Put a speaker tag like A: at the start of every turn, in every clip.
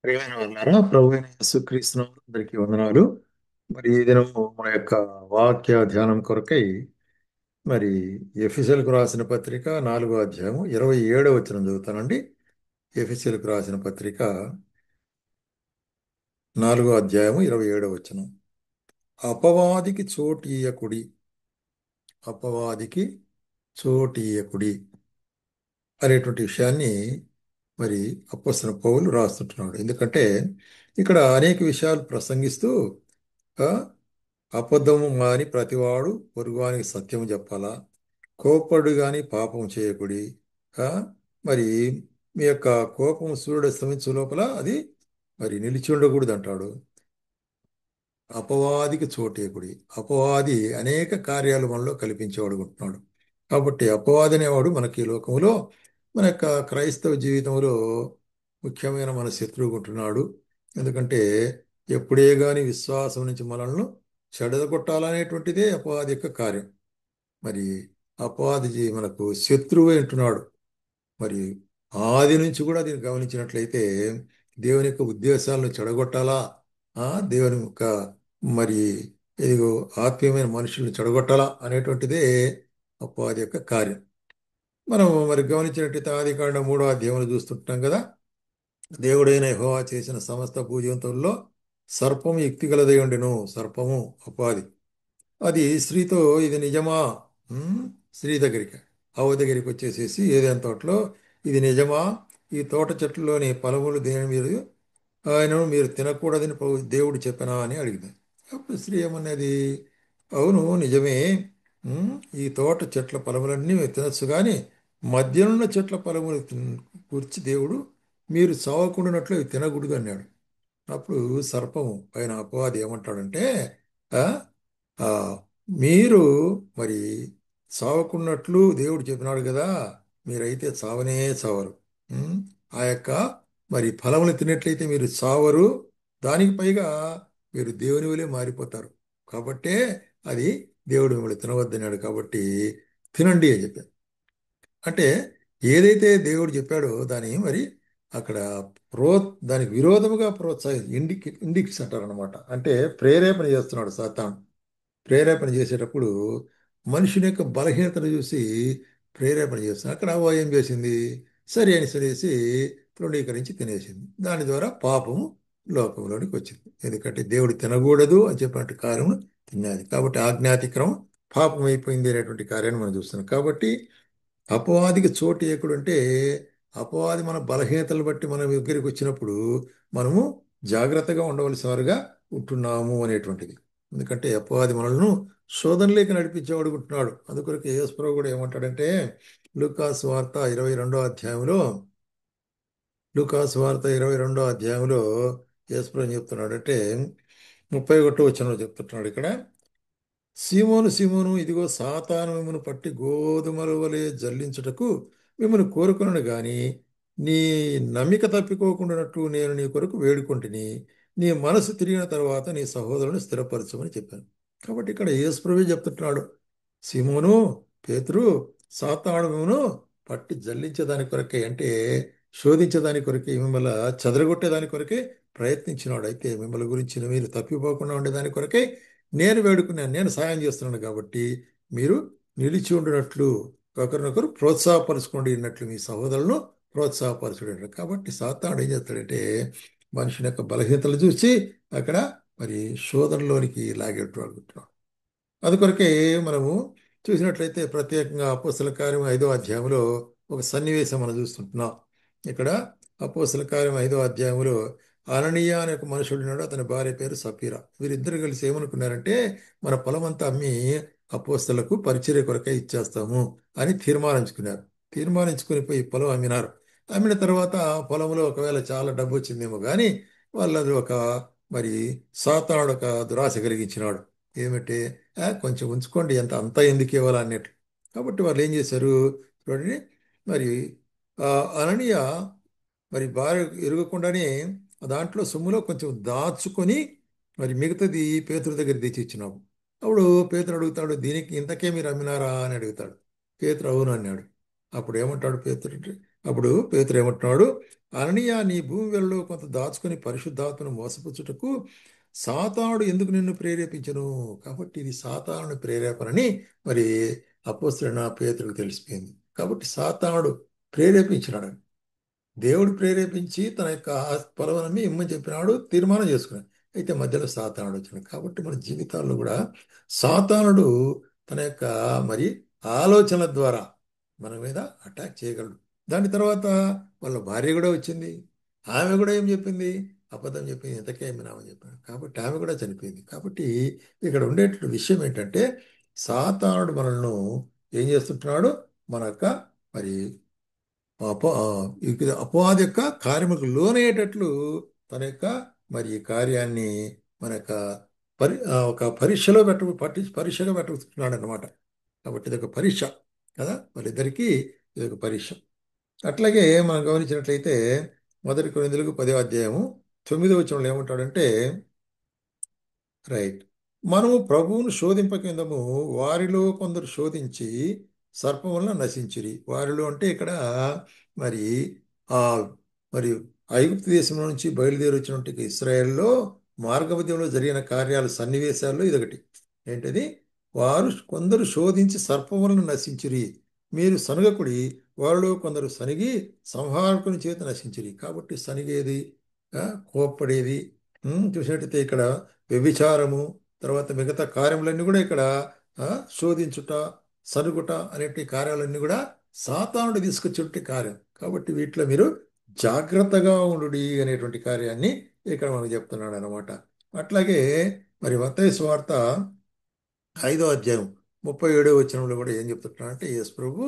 A: ప్రియమైన వాళ్ళారా, ప్రభు అయిన యేసుక్రీస్తు అందరికీ వందనాలు. మరి ఈ దినము మన యొక్క వాక్య ధ్యానం కొరకై మరి ఎఫెసీయులకు రాసిన పత్రిక 4వ అధ్యాయము 27వ వచనం చదువుతానండి. ఎఫెసీయులకు రాసిన పత్రిక 4వ అధ్యాయము 27వ వచనం. అపవాదికి చోటీయకుడి, అపవాదికి చోటీయకుడి అనేటువంటి విషయాన్ని మరి అపోస్తలుడు పౌలు రాస్తుంటున్నాడు. ఎందుకంటే ఇక్కడ అనేక విషయాలు ప్రసంగిస్తూ ఆ, అబద్ధము మాని ప్రతివాడు పొరుగువానికి సత్యము చెప్పాలా, కోపడు గాని పాపం చేయకుడి. ఆ, మరి మీ యొక్క కోపం సూర్యుడు అస్తమించు లోపల అది మరి నిలిచి ఉండకూడదు అంటాడు. అపవాదికి చోటేకుడి. అపవాది అనేక కార్యాలు మనలో కల్పించేవాడు ఉంటున్నాడు. కాబట్టి అపవాది అనేవాడు మనకి ఈ లోకంలో మన యొక్క క్రైస్తవ జీవితంలో ముఖ్యమైన మన శత్రువు ఉంటున్నాడు. ఎందుకంటే ఎప్పుడే గాని విశ్వాసం నుంచి మనల్ని చెడగొట్టాలనేటువంటిదే అపవాది యొక్క కార్యం. మరి అపవాది మనకు శత్రువే అంటున్నాడు. మరి ఆది నుంచి కూడా దీన్ని గమనించినట్లయితే దేవుని యొక్క ఉద్దేశాలను చెడగొట్టాలా, దేవుని యొక్క మరి ఇదిగో ఆత్మీయమైన మనుషుల్ని చెడగొట్టాలా అనేటువంటిదే అపవాది యొక్క కార్యం. మనం మరి గమనించినట్లయితే ఆది కాండం 3వ అధ్యాయంలో చూస్తుంటాం కదా. దేవుడైన యెహోవా చేసిన సమస్త భూజంతువుల్లో సర్పము యుక్తిగలదై ఉండెను. సర్పము అపవాది. అది స్త్రీతో ఇది నిజమా? ఉమ్, స్త్రీ దగ్గరికి, అవ్వ దగ్గరికి వచ్చేసేసి ఏదైనా తోటలో ఇది నిజమా? ఈ తోట చెట్లలోని ఫలములు దేని మీరు ఆయనను మీరు తినకూడదని దేవుడు చెప్పనా అని అడిగింది. అప్పుడు స్త్రీ ఏమన్నది? అవును, నిజమే. ఉమ్, ఈ తోట చెట్ల ఫలములన్నీ మీరు తినచ్చు కానీ మధ్యనున్న చెట్ల ఫలములు గురించి దేవుడు మీరు చావకుండానట్లు ఇవి తినకూడదు అన్నాడు. అప్పుడు సర్పము పైన అపవాది ఏమంటాడంటే, ఆ ఆ, మీరు మరి చావకున్నట్లు దేవుడు చెప్పినాడు కదా, మీరైతే చావనే చావరు. ఉమ్, ఆ యొక్క మరి ఫలములు తిన్నట్లయితే మీరు చావరు, దానికి పైగా మీరు దేవుని వలె మారిపోతారు. కాబట్టే అది దేవుడు మిమ్మల్ని తినవద్దన్నాడు. కాబట్టి తినండి అని చెప్పారు. అంటే ఏదైతే దేవుడు చెప్పాడో దాని మరి అక్కడ ప్రో దానికి విరోధముగా ఇండిక్స్ అంటారనమాట. అంటే ప్రేరేపణ చేస్తున్నాడు సాతాను. ప్రేరేపణ చేసేటప్పుడు మనుషుని యొక్క బలహీనతను చూసి ప్రేరేపణ చేస్తున్నాడు. అక్కడ అవ్వ ఏం చేసింది? సరి అని సరేసి తృణీకరించి తినేసింది. దాని ద్వారా పాపము లోకంలోనికి వచ్చింది. ఎందుకంటే దేవుడు తినకూడదు అని చెప్పినట్టు కార్యము తిన్నది. కాబట్టి ఆజ్ఞాతిక్రమం పాపం అయిపోయింది అనేటువంటి కార్యాన్ని మనం చూస్తున్నాం. కాబట్టి అపవాదికి చోటు ఎక్కడుంటే అపవాది మన బలహీనతలు బట్టి మన దగ్గరికి వచ్చినప్పుడు మనము జాగ్రత్తగా ఉండవలసిన వారుగా ఉంటున్నాము అనేటువంటిది. ఎందుకంటే అపవాది మనల్ని శోధనలోకి నడిపించేవాడు ఉంటున్నాడు. అందుకొరకు యేసుప్రభు కూడా ఏమంటాడంటే లూకాసు వార్త 22వ అధ్యాయంలో లూకాసు వార్త 22వ అధ్యాయంలో యేసుప్రభు ఏం చెప్తున్నాడంటే 31వ వచనంలో చెప్తున్నాడు ఇక్కడ. సీమోను సీమోను, ఇదిగో సాతాను మిమ్మను పట్టి గోధుమల వలె జల్లించుటకు మిమ్మల్ని కోరుకున్నాను గాని నీ నమ్మిక తప్పిపోకుండానట్లు నేను నీ కొరకు వేడుకొంటిని. నీ మనసు తిరిగిన తర్వాత నీ సహోదరుని స్థిరపరచమని చెప్పాను. కాబట్టి ఇక్కడ యేసుప్రభువే చెప్తున్నాడు, సీమోను, పేతురు, సాతాను మిమ్మను పట్టి జల్లించేదాని కొరకే, అంటే శోధించేదాని కొరకే, మిమ్మల్ని చెదరగొట్టేదాని కొరకే ప్రయత్నించినాడు. అయితే మిమ్మల్ని గురించి మీరు తప్పిపోకుండా ఉండేదాని కొరకే నేను వేడుకున్నాను, నేను సాయం చేస్తున్నాను. కాబట్టి మీరు నిలిచి ఉండినట్లు ఒకరినొకరు ప్రోత్సాహపరచుకోండి అన్నట్లు మీ సహోదరులను ప్రోత్సాహపరచుడు. కాబట్టి సాతానుడు ఏం చేస్తాడంటే మనుషుని యొక్క బలహీనతలు చూసి అక్కడ మరి శోధనలోనికి లాగేటవాడు. అందుకొరకే మనము చూసినట్లయితే ప్రత్యేకంగా అపోస్తల కార్యం 5వ అధ్యాయంలో ఒక సన్నివేశం మనం చూస్తుంటున్నాం. ఇక్కడ అపోస్తల కార్యం 5వ అధ్యాయంలో అననీయ అనే ఒక మనుషుడు ఉన్నాడు. అతని భార్య పేరు సపీరా. వీరిద్దరు కలిసి ఏమనుకున్నారంటే మన పొలం అంతా అమ్మి అపోస్తలకు పరిచర్య కొరకే ఇచ్చేస్తాము అని తీర్మానించుకున్నారు. తీర్మానించుకుని పోయి పొలం అమ్మినారు. అమ్మిన తర్వాత పొలంలో ఒకవేళ చాలా డబ్బు వచ్చిందేమో కానీ వాళ్ళది ఒక మరి సాతానుడు ఒక దురాశ కలిగించినాడు. ఏమిటి? కొంచెం ఉంచుకోండి, ఎంత అంతా ఎందుకు ఇవ్వాలా అన్నట్టు. కాబట్టి వాళ్ళు ఏం చేశారు చూడండి. మరి ఆ అననీయ మరి భార్య ఎరగకుండానే దాంట్లో సొమ్ములో కొంచెం దాచుకొని మరి మిగతాది పేతురు దగ్గర తెచ్చి ఇచ్చినాము. అప్పుడు పేతురు అడుగుతాడు, దీనికి ఇంతకే మీరు అమ్మినారా అని అడుగుతాడు. పేతురు అవును అన్నాడు. అప్పుడు ఏమంటాడు పేతురు అంటే, అప్పుడు పేతురు ఏమంటున్నాడు, అననీయ, నీ భూమి వెలలో కొంత దాచుకొని పరిశుద్ధాత్మను మోసపుచ్చుటకు సాతానుడు ఎందుకు నిన్ను ప్రేరేపించను? కాబట్టి ఇది సాతానుడి ప్రేరేపణని మరి అపోస్తలుడైన పేతురుకు తెలిసిపోయింది. కాబట్టి సాతానుడు ప్రేరేపించినాడు. దేవుడు ప్రేరేపించి తన యొక్క పొలవనని ఇమ్మని చెప్పినాడు, తీర్మానం చేసుకున్నాడు. అయితే మధ్యలో సాతానుడు వచ్చినాడు. కాబట్టి మన జీవితాల్లో కూడా సాతానుడు తన యొక్క మరి ఆలోచనల ద్వారా మన మీద అటాక్ చేయగలడు. దాని తర్వాత వాళ్ళ భార్య కూడా వచ్చింది. ఆమె కూడా ఏం చెప్పింది? అబద్ధం చెప్పింది. ఇంతకే ఏమినామని చెప్పాడు. కాబట్టి ఆమె కూడా చనిపోయింది. కాబట్టి ఇక్కడ ఉండేటువంటి విషయం ఏంటంటే సాతానుడు మనల్ని ఏం చేస్తుంటున్నాడు? మన యొక్క మరి అపవాది యొక్క కార్యములకు లోనయ్యేటట్లు తన యొక్క మరి ఈ కార్యాన్ని మన యొక్క ఒక పరీక్షలో పరీక్షగా పెట్టుకున్నాడు అనమాట. కాబట్టి ఇది ఒక పరీక్ష కదా, వాళ్ళిద్దరికీ ఇది ఒక పరీక్ష. అట్లాగే మనం గమనించినట్లయితే 1 కొరింథీయులకు 10వ అధ్యాయము 9వ వచనంలో ఏమంటాడంటే, రైట్, మనము ప్రభువును శోధింపకిందము, వారిలో కొందరు శోధించి సర్పం వలన నశించిరి. వారిలో అంటే ఇక్కడ మరి ఆ మరి ఐగుప్తు దేశం నుంచి బయలుదేరి వచ్చినటువంటి ఇస్రాయేల్లో మార్గమధ్యంలో జరిగిన కార్యాలు సన్నివేశాల్లో ఇదొకటి. ఏంటది? వారు కొందరు శోధించి సర్పం వలన నశించిరి. మీరు సనుగకుడి, వారిలో కొందరు సనిగి సంహారకుని చేత నశించిరి. కాబట్టి సనిగేది, కోప్పడేది, చూసినట్టయితే ఇక్కడ వ్యభిచారము, తర్వాత మిగతా కార్యములన్నీ కూడా ఇక్కడ ఆ, శోధించుట, సరుగుట అనేటి కార్యాలన్నీ కూడా సాతానుడు తీసుకొచ్చేటువంటి కార్యం. కాబట్టి వీటిలో మీరు జాగ్రత్తగా ఉండుడి అనేటువంటి కార్యాన్ని ఇక్కడ మనకు చెప్తున్నాడు అనమాట. అట్లాగే మరి మత్తయి సువార్త 5వ అధ్యాయం 37వ వచనంలో కూడా ఏం చెప్తున్నాడు అంటే, యేసు ప్రభు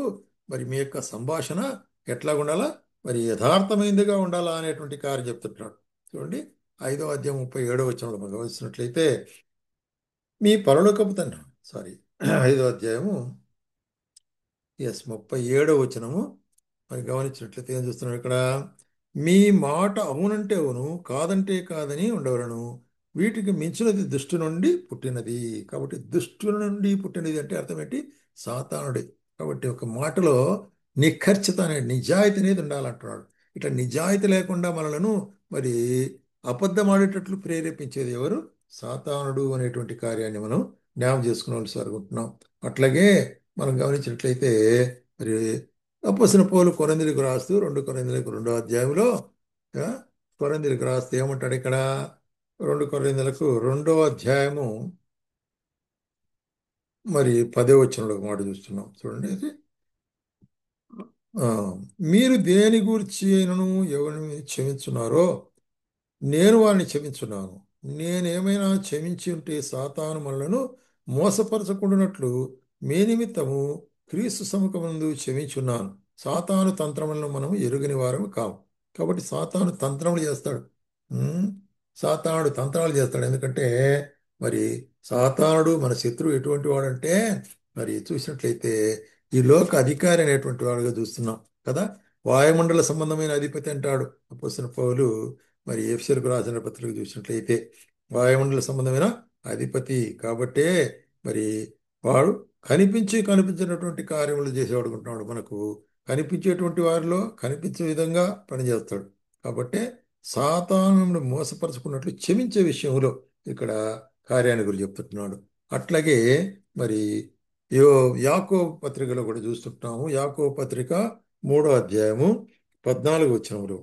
A: మరి మీ యొక్క సంభాషణ ఎట్లా ఉండాలా, మరి యథార్థమైందిగా ఉండాలా అనేటువంటి కార్యం చెప్తున్నాడు. చూడండి, 5వ అధ్యాయం 37వ వచనంలో మనం గమనించినట్లయితే, మీ పరలోకపు తండ్రి, సారీ 5వ అధ్యాయము 37వ వచనము మరి గమనించినట్లయితే ఏం చూస్తున్నాం ఇక్కడ? మీ మాట అవునంటే అవును, కాదంటే కాదని ఉండవలను. వీటికి మించినది దుష్టు నుండి పుట్టినది. కాబట్టి దుష్టు నుండి పుట్టినది అంటే అర్థం ఏంటి? సాతానుడే. కాబట్టి ఒక మాటలో నిఖర్చిత అనే నిజాయితీ అనేది ఉండాలంటున్నాడు. ఇట్లా నిజాయితీ లేకుండా మనలను మరి అబద్ధం ఆడేటట్లు ప్రేరేపించేది ఎవరు? సాతానుడు అనేటువంటి కార్యాన్ని మనం జ్ఞాపకం చేసుకోవాల్సి అనుకుంటున్నాం. అట్లాగే మనం గమనించినట్లయితే మరి అపోస్తలుడైన పౌలు కొరింథీయులకు రాస్తూ 2 కొరింథీయులకు 2వ అధ్యాయంలో ఆ, కొరింథీయులకు రాస్తూ ఏమంటాడు ఇక్కడ? 2 కొరింథీయులకు 2వ అధ్యాయము మరి 10వ వచనంలో ఒక మాట చూస్తున్నాం. చూడండి అది. ఆ, మీరు దేని గూర్చి అయినను ఎవరిని క్షమించున్నారో నేను వారిని క్షమించున్నాను. నేనేమైనా క్షమించి ఉంటే సాతాను మనలను మోసపరచకుండానట్లు మీ నిమిత్తము క్రీస్తు సముఖమందు క్షమించున్నాను. సాతాను తంత్రములను మనం ఎరుగని వారము కావు. కాబట్టి సాతాను తంత్రములు చేస్తాడు. ఉమ్, సాతానుడు తంత్రాలు చేస్తాడు. ఎందుకంటే మరి సాతానుడు మన శత్రువు ఎటువంటి వాడంటే మరి చూసినట్లయితే ఈ లోక అధికారి అనేటువంటి వాడుగా చూస్తున్నాం కదా. వాయుమండల సంబంధమైన అధిపతి అంటాడు అపోస్తలుడైన పౌలు. మరి ఎఫెసీయులకు రాసిన పత్రిక చూసినట్లయితే వాయుమండల సంబంధమైన అధిపతి కాబట్టే మరి వాడు కనిపించినటువంటి కార్యములు చేసేవాడు ఉంటున్నాడు. మనకు కనిపించేటువంటి వారిలో కనిపించే విధంగా పనిచేస్తాడు. కాబట్టే సాతానును మోసపరచుకున్నట్లు క్షమించే విషయంలో ఇక్కడ కార్యాన్ని గురించి చెప్తున్నాడు. అట్లాగే మరి యో యాకోబు పత్రికలో కూడా చూస్తుంటున్నాము. యాకోబు పత్రిక 3వ అధ్యాయము 14వ వచనంలో,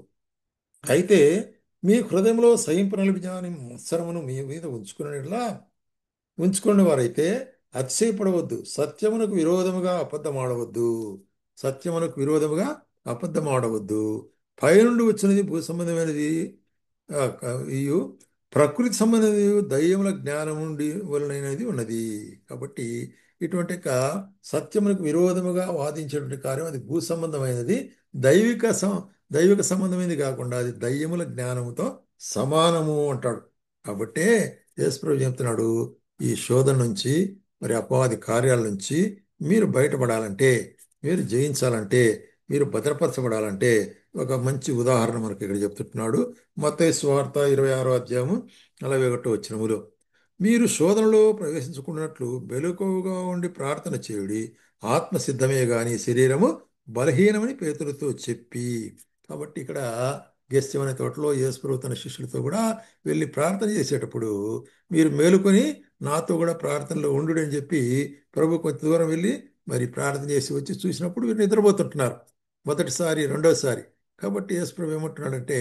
A: అయితే మీ హృదయంలో సహింపనలిగిన మత్సరమును మీ మీద ఉంచుకునే వారైతే అతిశయపడవద్దు. సత్యమునకు విరోధముగా అబద్ధమాడవద్దు. సత్యమునకు విరోధముగా అబద్ధమాడవద్దు. పైనుండి వచ్చినది భూ సంబంధమైనది, ఇయు ప్రకృతి సంబంధమైనది దయ్యముల జ్ఞానం నుండి వలనైనది ఉన్నది. కాబట్టి ఇటువంటి యొక్క సత్యమునకు విరోధముగా వాదించేటువంటి కార్యం అది భూ సంబంధమైనది, దైవిక దైవిక సంబంధమైనది కాకుండా అది దయ్యముల జ్ఞానముతో సమానము అంటాడు. కాబట్టే యేసుప్రభు చెప్తున్నాడు, ఈ శోధన నుంచి మరి అపవాది కార్యాల నుంచి మీరు బయటపడాలంటే, మీరు జయించాలంటే, మీరు భద్రపరచబడాలంటే ఒక మంచి ఉదాహరణ మనకి ఇక్కడ చెప్తున్నాడు. మత్తయి సువార్త 26వ అధ్యాయము 41వ వచనములో, మీరు శోధనలో ప్రవేశించుకున్నట్లు మెలకువగా ఉండి ప్రార్థన చేయుడి. ఆత్మ సిద్ధమే గాని శరీరము బలహీనమని పేతురుతో చెప్పి. కాబట్టి ఇక్కడ గెత్సేమనే తోటలో యేసుప్రభు తన శిష్యులతో కూడా వెళ్ళి ప్రార్థన చేసేటప్పుడు మీరు మేలుకొని నాతో కూడా ప్రార్థనలో ఉండు అని చెప్పి ప్రభు కొంత దూరం వెళ్ళి మరి ప్రార్థన చేసి వచ్చి చూసినప్పుడు వీరు నిద్రపోతుంటున్నారు, మొదటిసారి రెండోసారి. కాబట్టి యేసుప్రభు ఏమంటున్నాడంటే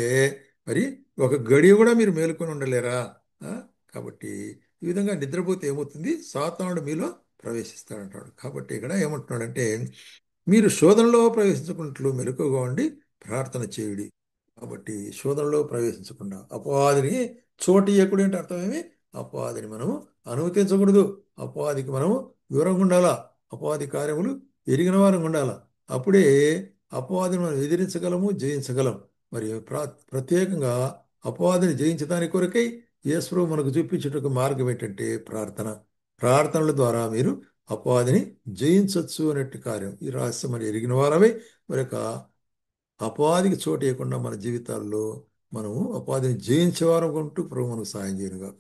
A: మరి ఒక గడియ కూడా మీరు మేలుకొని ఉండలేరా? ఆ? కాబట్టి ఈ విధంగా నిద్రపోతే ఏమవుతుంది? సాతానుడు మీలో ప్రవేశిస్తాడంటాడు. కాబట్టి ఇక్కడ ఏమంటున్నాడంటే మీరు శోధనలో ప్రవేశించుకున్నట్లు మెలకువగా ఉండి ప్రార్థన చేయుడి. కాబట్టి శోధనలో ప్రవేశించకుండా అపవాదిని చోటు ఇవ్వకూడదు అంటే అర్థమేమి? అపవాదిని మనము అనుమతించకూడదు. అపవాదికి మనము దూరంగా ఉండాలా. అపవాది కార్యములు ఎరిగిన వారంగా ఉండాలా. అప్పుడే అపవాదిని మనం ఎదిరించగలము, జయించగలం. మరి ప్రత్యేకంగా అపవాదిని జయించడానికి కొరకై యేసు మనకు చూపించేట మార్గం ఏంటంటే ప్రార్థన. ప్రార్థనల ద్వారా మీరు అపవాదిని జయించవచ్చు అనేటి కార్యం ఈ రహస్యం మరి ఎరిగిన వారమే మరి యొక్క అపవాదికి చోటు ఇవ్వకుండా మన జీవితాల్లో మనము అపవాదిని జయించే వారం ఉంటూ ప్రభు మనకు సాయం చేయనుగా.